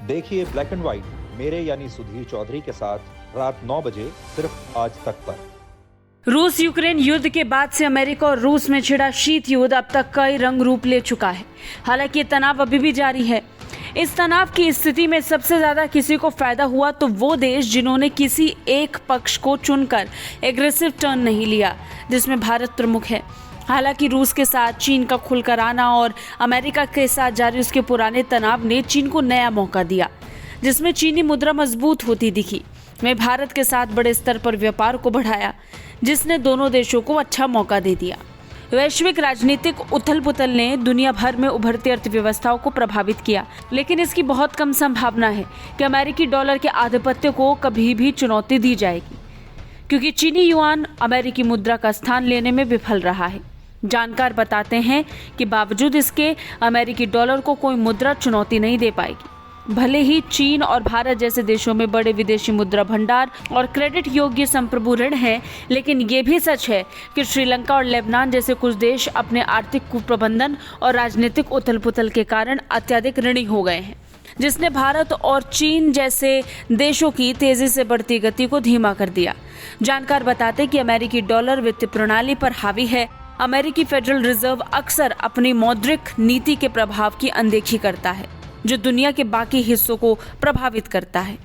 देखिए black and white मेरे यानी सुधीर चौधरी के साथ रात 9 बजे सिर्फ आज तक पर। रूस यूक्रेन युद्ध के बाद से अमेरिका और रूस में छिड़ा शीत युद्ध अब तक कई रंग रूप ले चुका है। हालांकि ये तनाव अभी भी जारी है। इस तनाव की स्थिति में सबसे ज्यादा किसी को फायदा हुआ तो वो देश जिन्होंने किसी एक पक्ष को चुनकर एग्रेसिव टर्न नहीं लिया, जिसमें भारत प्रमुख है। हालांकि रूस के साथ चीन का खुलकर आना और अमेरिका के साथ जारी उसके पुराने तनाव ने चीन को नया मौका दिया, जिसमें चीनी मुद्रा मजबूत होती दिखी। में भारत के साथ बड़े स्तर पर व्यापार को बढ़ाया, जिसने दोनों देशों को अच्छा मौका दे दिया। वैश्विक राजनीतिक उथल पुथल ने दुनिया भर में उभरती अर्थव्यवस्थाओं को प्रभावित किया, लेकिन इसकी बहुत कम संभावना है कि अमेरिकी डॉलर के आधिपत्य को कभी भी चुनौती दी जाएगी, क्योंकि चीनी युआन अमेरिकी मुद्रा का स्थान लेने में विफल रहा है। जानकार बताते हैं कि बावजूद इसके अमेरिकी डॉलर को कोई मुद्रा चुनौती नहीं दे पाएगी। भले ही चीन और भारत जैसे देशों में बड़े विदेशी मुद्रा भंडार और क्रेडिट योग्य संप्रभु ऋण हैं, लेकिन ये भी सच है कि श्रीलंका और लेबनान जैसे कुछ देश अपने आर्थिक कुप्रबंधन और राजनीतिक उथल पुथल के कारण अत्यधिक ऋणी हो गए हैं, जिसने भारत और चीन जैसे देशों की तेजी से बढ़ती गति को धीमा कर दिया। जानकार बताते कि अमेरिकी डॉलर वित्तीय प्रणाली पर हावी है। अमेरिकी फेडरल रिजर्व अक्सर अपनी मौद्रिक नीति के प्रभाव की अनदेखी करता है, जो दुनिया के बाकी हिस्सों को प्रभावित करता है।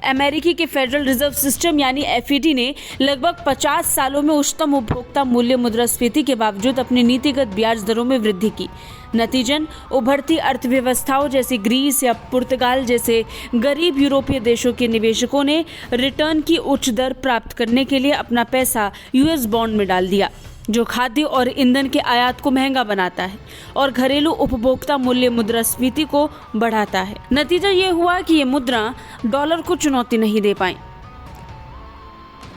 अमेरिकी के फेडरल रिजर्व सिस्टम यानी एफईडी ने लगभग 50 सालों में उच्चतम उपभोक्ता मूल्य मुद्रास्फीति के बावजूद अपनी नीतिगत ब्याज दरों में वृद्धि की। नतीजन उभरती अर्थव्यवस्थाओं जैसे ग्रीस या पुर्तगाल जैसे गरीब यूरोपीय देशों के निवेशकों ने रिटर्न की उच्च दर प्राप्त करने के लिए अपना पैसा यूएस बॉन्ड में डाल दिया, जो खाद्य और ईंधन के आयात को महंगा बनाता है और घरेलू उपभोक्ता मूल्य मुद्रास्फीति को बढ़ाता है। नतीजा ये हुआ कि ये मुद्रा डॉलर को चुनौती नहीं दे पाई।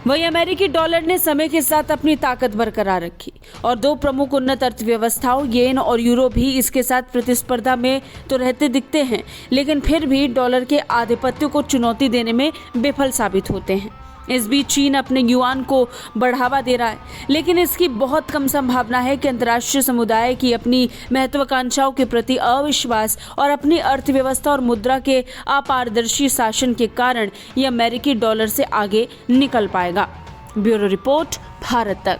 वहीं अमेरिकी डॉलर ने समय के साथ अपनी ताकत बरकरार रखी और दो प्रमुख उन्नत अर्थव्यवस्थाओं येन और यूरो भी इसके साथ प्रतिस्पर्धा में तो रहते दिखते हैं, लेकिन फिर भी डॉलर के आधिपत्य को चुनौती देने में विफल साबित होते हैं। इस बीच चीन अपने युआन को बढ़ावा दे रहा है, लेकिन इसकी बहुत कम संभावना है कि अंतर्राष्ट्रीय समुदाय की अपनी महत्वाकांक्षाओं के प्रति अविश्वास और अपनी अर्थव्यवस्था और मुद्रा के अपारदर्शी शासन के कारण ये अमेरिकी डॉलर से आगे निकल पाएगा। ब्यूरो रिपोर्ट, भारत तक।